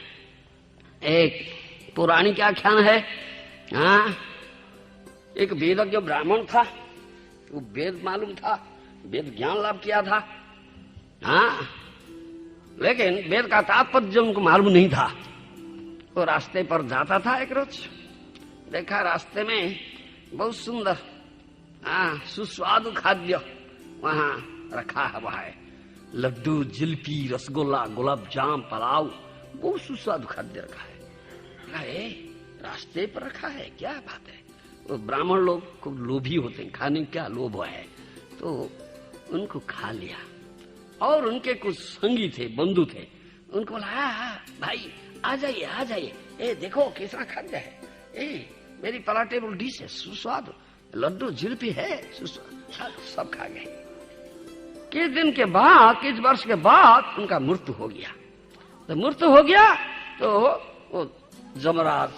एक पौराणिक आख्यान है। हाँ, एक वेदज्ञ ब्राह्मण था, वो वेद मालूम था, वेद ज्ञान लाभ किया था। हाँ, लेकिन वेद का तात्पर्य उनको मालूम नहीं था। वो रास्ते पर जाता था, एक रोज देखा रास्ते में बहुत सुंदर सुस्वादु खाद्य वहां रखा हुआ है। लड्डू, जिलेबी, रसगुल्ला, गुलाब जाम, पुलाव, बहुत सुस्वादु खाद्य रखा है। रास्ते पर रखा है, क्या बात है। वो ब्राह्मण लोग खूब लोभी होते हैं, खाने का क्या लोभ है, तो उनको खा लिया। और उनके कुछ संगी थे, बंधु थे, उनको बोला, भाई आ जाइए आ जाइए, ए देखो कैसा खाद्य है, ए मेरी पलाटेबल डिश है, सुस्वादु लड्डू जिलेबी है, सब खा गए। कुछ दिन के बाद, कुछ वर्ष के बाद उनका मृत्यु हो गया। तो मृत्यु हो गया तो वो जमराज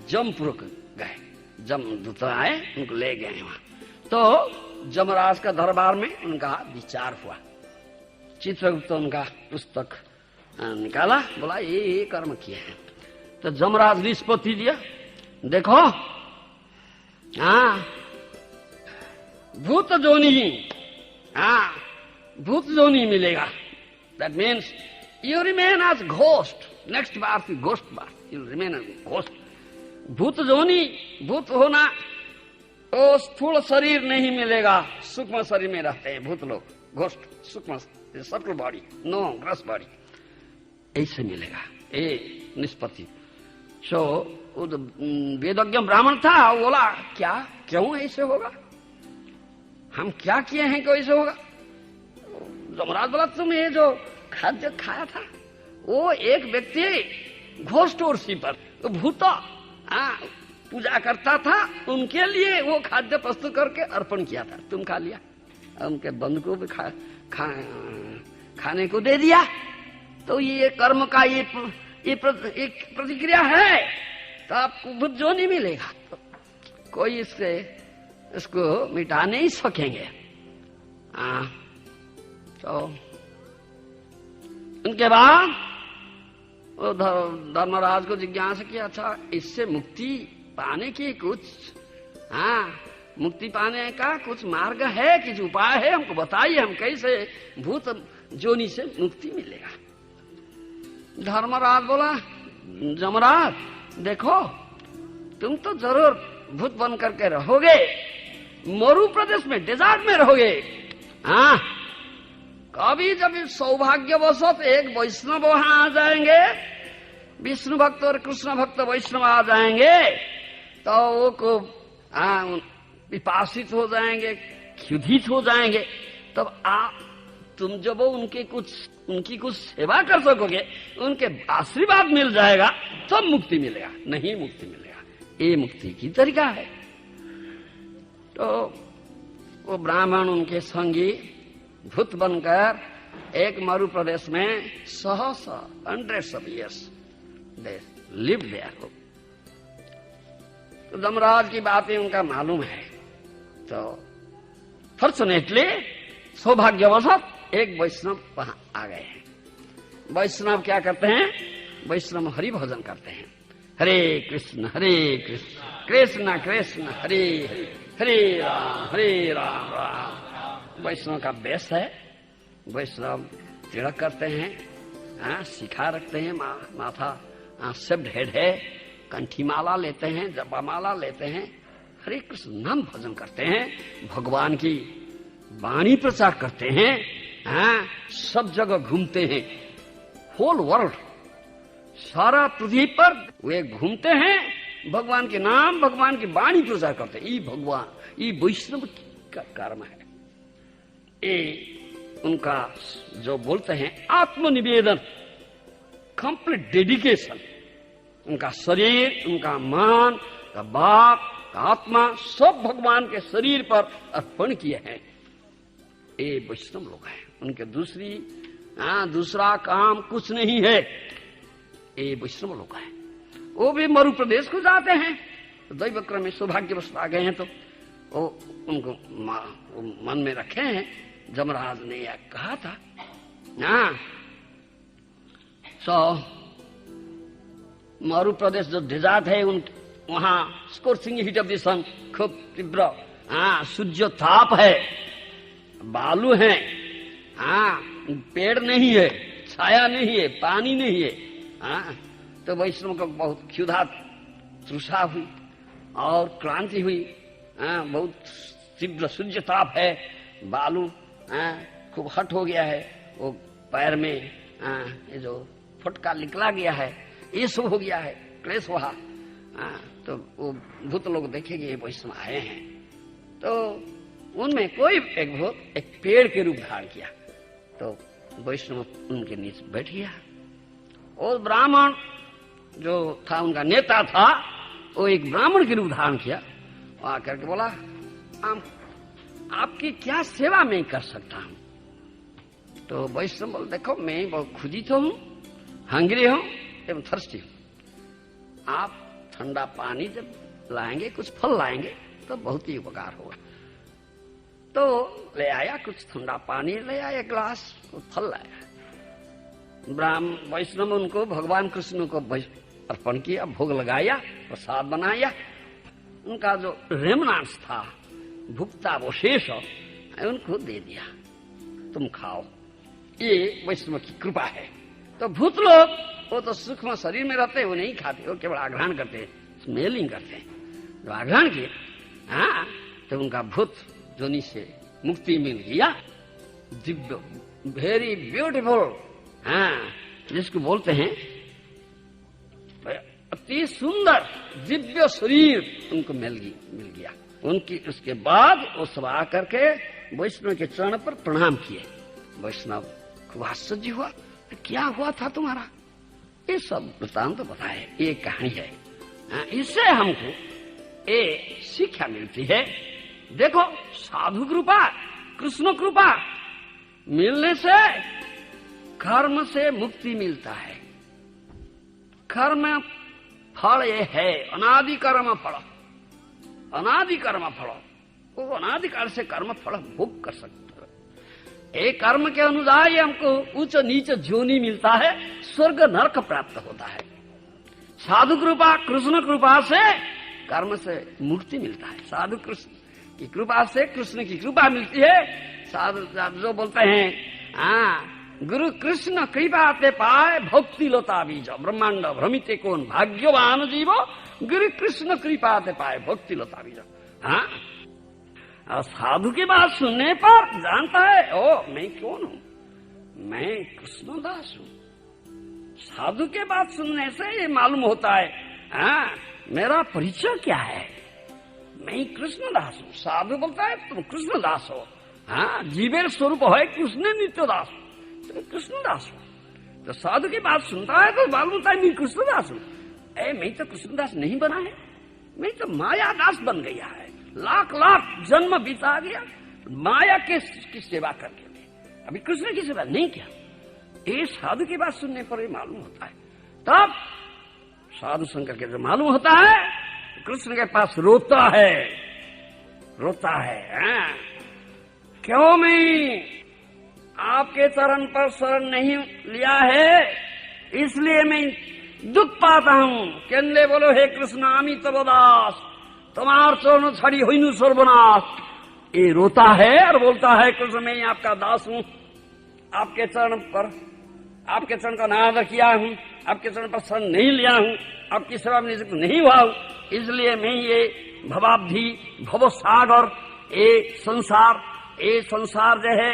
जमपुर गए, जमदूत आए, उनको ले गए वहां। तो जमराज का दरबार में उनका विचार हुआ। चित्रगुप्त उनका पुस्तक निकाला, बोला ये कर्म किए हैं। तो जमराज निष्पत्ति दिया, देखो भूत जोनी, भूत जोनी मिलेगा। That means you remain as ghost, next बार घोस्ट बार, यू रिमेन एज घोस्ट। भूत जोनी, भूत होना, वो स्थूल शरीर नहीं मिलेगा, सूक्ष्म शरीर में रहते हैं भूत लोग, घोस्ट सूक्ष्म subtle body, no gross body, ऐसे मिलेगा। ए निष्पत्ति। सो वेदज्ञ ब्राह्मण था, वो बोला क्या, क्यों ऐसे होगा, हम क्या किए हैं क्यों ऐसे होगा। जमराज बोला तुम ये जो खाद्य खाया था, वो एक व्यक्ति घोस्ट और पर भूत पूजा करता था, उनके लिए वो खाद्य प्रस्तुत करके अर्पण किया था, तुम खा लिया, उनके बंधु को भी खाने को दे दिया। तो ये कर्म का ये एक प्रतिक्रिया है, तो आपको भूत जो नहीं मिलेगा, तो कोई इसको मिटा नहीं सकेंगे। तो उनके बाद वो धर्मराज को जिज्ञासा किया, अच्छा इससे मुक्ति पाने की कुछ मुक्ति पाने का कुछ मार्ग है, कुछ उपाय है, हमको बताइए, हम कैसे भूत जोनी से मुक्ति मिलेगा। धर्मराज बोला, जमराज देखो तुम तो जरूर भूत बन करके रहोगे, मरु प्रदेश में, डेजर्ट में रहोगे। कभी जब सौभाग्यवशत एक वैष्णव वहां आ जाएंगे, विष्णु भक्त और कृष्ण भक्त वैष्णव आ जाएंगे, तो वो को पिपासित हो जाएंगे, क्षुधित हो जाएंगे, तब तुम जब उनकी कुछ सेवा कर सकोगे, उनके आशीर्वाद मिल जाएगा, तब मुक्ति मिलेगा, नहीं मुक्ति मिलेगा। ये मुक्ति की तरीका है। तो वो ब्राह्मण उनके संगी भूत बनकर एक मरु प्रदेश में 100 years they lived there। तो धर्मराज की बातें उनका मालूम है। तो फॉर्चुनेटली, सौभाग्यवश एक वैष्णव वहां आ गए हैं। वैष्णव क्या करते हैं? वैष्णव हरि भजन करते हैं। हरे कृष्ण कृष्ण कृष्ण हरे हरे राम राम। वैष्णव का बेस है। वैष्णव तिलक करते हैं, शिखा रखते हैं, माथा शेव्ड हेड है, कंठी माला लेते हैं, जपा माला लेते हैं, हरे कृष्ण नाम भजन करते हैं, भगवान की वाणी प्रचार करते हैं, सब जगह घूमते हैं, होल वर्ल्ड, सारा पृथ्वी पर वे घूमते हैं, भगवान के नाम, भगवान की वाणी प्रचार करते हैं। ये भगवान, ये वैष्णव का कर्म है। ये उनका जो बोलते हैं आत्मनिवेदन, कंप्लीट डेडिकेशन। उनका शरीर, उनका मन, का बाप, का आत्मा सब भगवान के शरीर पर अर्पण किए हैं। ये वैष्णव लोग हैं। उनके दूसरा काम कुछ नहीं है। ये वैष्णव लोग हैं। वो भी मरु प्रदेश को जाते हैं। तो दैव क्रम में सौभाग्यवश आ गए हैं, तो वो उनको मन में रखे हैं। जमराज ने यह कहा था मरु प्रदेश जो डेजर्ट है, वहां स्कोर्चिंग हीट ऑफ द सन, खूब तीव्र सूर्य ताप है, बालू है, पेड़ नहीं है, छाया नहीं है, पानी नहीं है। तो वैष्णव को बहुत क्षुधा तृषा हुई और क्रांति हुई। बहुत तीव्र सूर्य ताप है, बालू खूब हट हो गया है, वो पैर में ये जो फुटका निकला गया है, ये सब हो गया है, क्लेश हुआ। तो वो भूत लोग देखेंगे ये वैष्णव आए हैं। तो उनमें कोई एक भूत एक पेड़ के रूप धारण किया। तो वैष्णव उनके नीचे बैठ गया। और ब्राह्मण जो था, उनका नेता था, वो एक ब्राह्मण के रूप धारण किया। वो आकर के बोला, आपकी क्या सेवा मैं कर सकता हूँ? तो वैष्णव बोल, देखो मैं बहुत खुदित हूँ, हंग्री हूँ एवं थर्स्टी हूँ। आप ठंडा पानी जब लाएंगे, कुछ फल लाएंगे तो बहुत ही उपकार होगा। तो ले आया, कुछ ठंडा पानी ले आया, ग्लास, कुछ फल लाया। वैष्णव उनको भगवान कृष्ण को अर्पण किया, भोग लगाया, प्रसाद बनाया। उनका जो रेमनांस था, भुक्तावशेष, उनको दे दिया, तुम खाओ। ये वैष्णव की कृपा है। तो भूत लोग, वो तो सूक्ष्म शरीर में रहते हैं, वो नहीं खाते, वो केवल आग्रहण करते हैं, स्मेलिंग करते हैं। जो आग्रहण किए, तो उनका भूत जोनी से मुक्ति मिल गया। दिव्य, वेरी ब्यूटीफुल, जिसको बोलते हैं अति सुंदर दिव्य शरीर उनको मिल गया। उनकी उसके बाद वो सब आकर के वैष्णव के चरण पर प्रणाम किए। वैष्णव खूब आश्चर्य हुआ, क्या हुआ था तुम्हारा? ये सब वृत्तांत तो बताए, ये कहानी है। इससे हमको ये शिक्षा मिलती है। देखो, साधु कृपा, कृष्ण कृपा मिलने से कर्म से मुक्ति मिलता है। कर्म फल ये है, अनादि कर्म फल, अनादि कर्म फल। वो अनादिकाल से कर्म फल भोग कर सकते हैं। एक कर्म के अनुसार ही हमको उच्च नीच जोनी मिलता है, स्वर्ग नरक प्राप्त होता है। साधु कृपा, कृष्ण कृपा से कर्म से मुक्ति मिलता है। साधु कृष्ण की कृपा से कृष्ण की कृपा मिलती है। साधु जो बोलते हैं, गुरु कृष्ण कृपा ते पाए भक्ति लता बीज, ब्रह्मांड भ्रमिते कौन भाग्यवान जीवो, गुरु कृष्ण कृपा ते पाए भक्ति लता बीज। और साधु की बात सुनने पर जानता है, ओ मैं कौन हूँ, मैं कृष्णदास हूँ। साधु के बात सुनने से ये मालूम होता है, मेरा परिचय क्या है, मैं ही कृष्णदास हूँ। साधु बोलता है तुम कृष्णदास हो। हाँ, जीवेर स्वरूप है कृष्ण नित्यदास, तुम कृष्णदास हो। तो साधु की बात सुनता है तो बाल बोलता है मैं कृष्णदास हूँ। मैं तो कृष्णदास नहीं बना है, मैं तो माया दास बन गया है। लाख लाख जन्म बीता गया माया की सेवा करके, अभी कृष्ण की सेवा नहीं किया। ये साधु की बात सुनने पर ही मालूम होता है। तब साधु शंकर के जो मालूम होता है, कृष्ण के पास रोता है, रोता है। क्यों मैं आपके चरण पर शरण नहीं लिया है, इसलिए मैं दुख पाता हूँ। केंद्रे बोलो हे कृष्ण आमी तब दास, तुम्हार चरण छड़ी हुई सर्वनाश। ये रोता है और बोलता है कृष्ण मैं आपका दास हूँ, आपके चरण पर, आपके चरण का अनादर किया हूँ, आपके चरण पर शरण नहीं लिया हूँ, आपकी सेवा में नियुक्त नहीं हुआ हूँ, इसलिए मैं ये भवाब्धि भव सागर, ये संसार जो है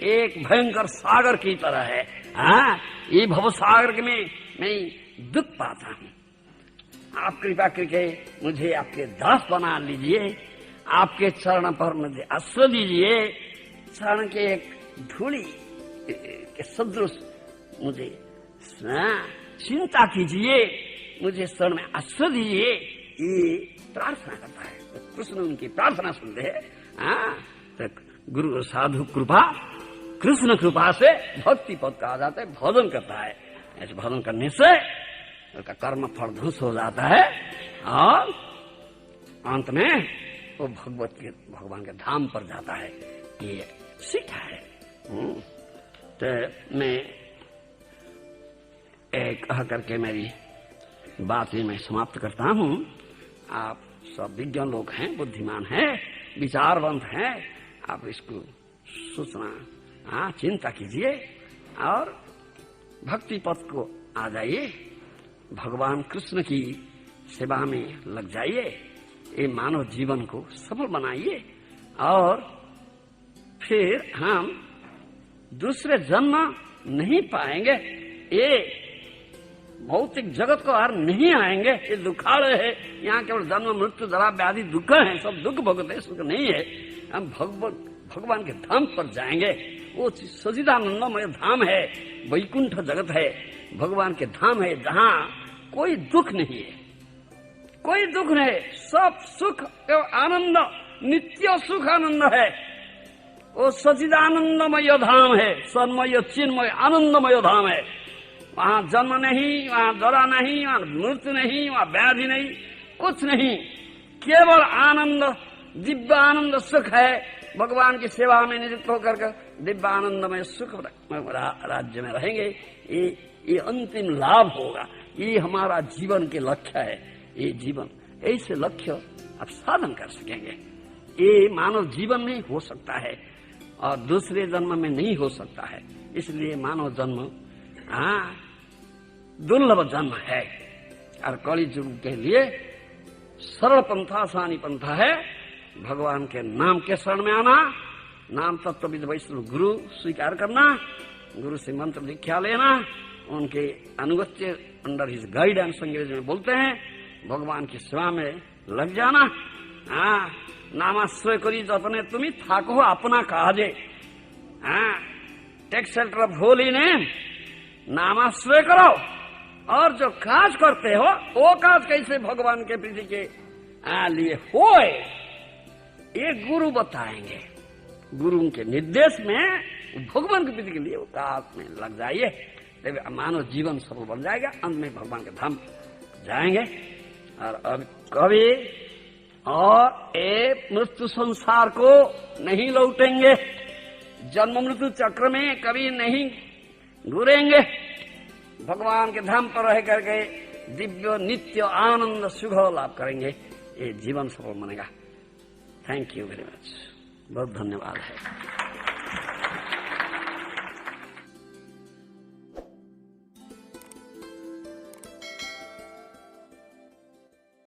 एक भयंकर सागर की तरह है। हाँ, ये भव सागर में मैं दुख पाता हूँ। आप कृपा करके मुझे आपके दास बना लीजिए, आपके चरण पर मुझे आश्रय दीजिए। चरण के एक धूली के सदृश मुझे चिंता कीजिए, मुझे शरण में आश्रय दीजिए। ये प्रार्थना करता है। तो कृष्ण उनकी प्रार्थना सुनते हैं। हाँ, तो गुरु साधु कृपा, कृष्ण कृपा से भक्ति पद कहा जाता है, भोजन करता है। ऐसे भोजन करने से उसका कर्म फल ध्वंस हो जाता है और अंत में वो भगवान के धाम पर जाता है। ये सीखा है। तो मैं कह करके मेरी बात ही मैं समाप्त करता हूँ। आप सब विज्ञान लोग हैं, बुद्धिमान हैं, विचारवंत हैं, आप इसको सोचना चिंता कीजिए और भक्ति पथ को आ जाइए, भगवान कृष्ण की सेवा में लग जाइए, ये मानव जीवन को सफल बनाइए और फिर हम दूसरे जन्म नहीं पाएंगे, ये भौतिक जगत को हार नहीं आएंगे। ये दुखालय है, यहाँ केवल जन्म मृत्यु जरा व्याधि दुख है, सब दुख भोगते हैं, सुख नहीं है। हम भगवान के धाम पर जाएंगे, वो सच्चिदानंदमय धाम है, वैकुंठ जगत है, भगवान के धाम है जहाँ कोई दुख नहीं है, कोई दुख नहीं, सब सुख एवं आनंद, नित्य सुख आनंद है। वो सच्चिदानंदमय धाम है, सन्मय चिन्मय आनंदमय धाम है। वहाँ जन्म नहीं, वहाँ जरा नहीं, वहाँ मृत्यु नहीं, वहाँ व्याधि नहीं, कुछ नहीं, केवल आनंद, दिव्य आनंद सुख है। भगवान की सेवा में नियुक्त होकर दिव्य आनंदमय सुख राज्य में रहेंगे। ये अंतिम लाभ होगा, ये हमारा जीवन के लक्ष्य है। ये जीवन ऐसे लक्ष्य आप साधन कर सकेंगे। ये मानव जीवन में हो सकता है और दूसरे जन्म में नहीं हो सकता है। इसलिए मानव जन्म दुर्लभ जन्म है और कली युग के लिए सरल पंथा, आसानी पंथा है भगवान के नाम के शरण में आना, नाम तत्वविद वैष्णव गुरु स्वीकार करना, गुरु से मंत्र दीक्षा लेना, उनके अनुगत्य अंडर हिज गाइडेंस अंग्रेजी में बोलते हैं, भगवान की सेवा में लग जाना। नामाश्रय करी जतने तुम्हें थाको अपना काजे। Take shelter of holy name, नामाश्रय करो और जो काज करते हो वो काज कैसे भगवान के प्रीति के लिए होए, ये गुरु बताएंगे। गुरु के निर्देश में भगवान की प्रीति के लिए वो काज में लग जाइए, तब मानव जीवन सफल बन जाएगा, अंत में भगवान के धाम जाएंगे। और अब कभी और एक मृत्यु संसार को नहीं लौटेंगे, जन्म मृत्यु चक्र में कभी नहीं घूरेंगे, भगवान के धाम पर रह करके दिव्य नित्य आनंद सुख लाभ करेंगे। ये जीवन सफल बनेगा। थैंक यू वेरी मच, बहुत धन्यवाद है।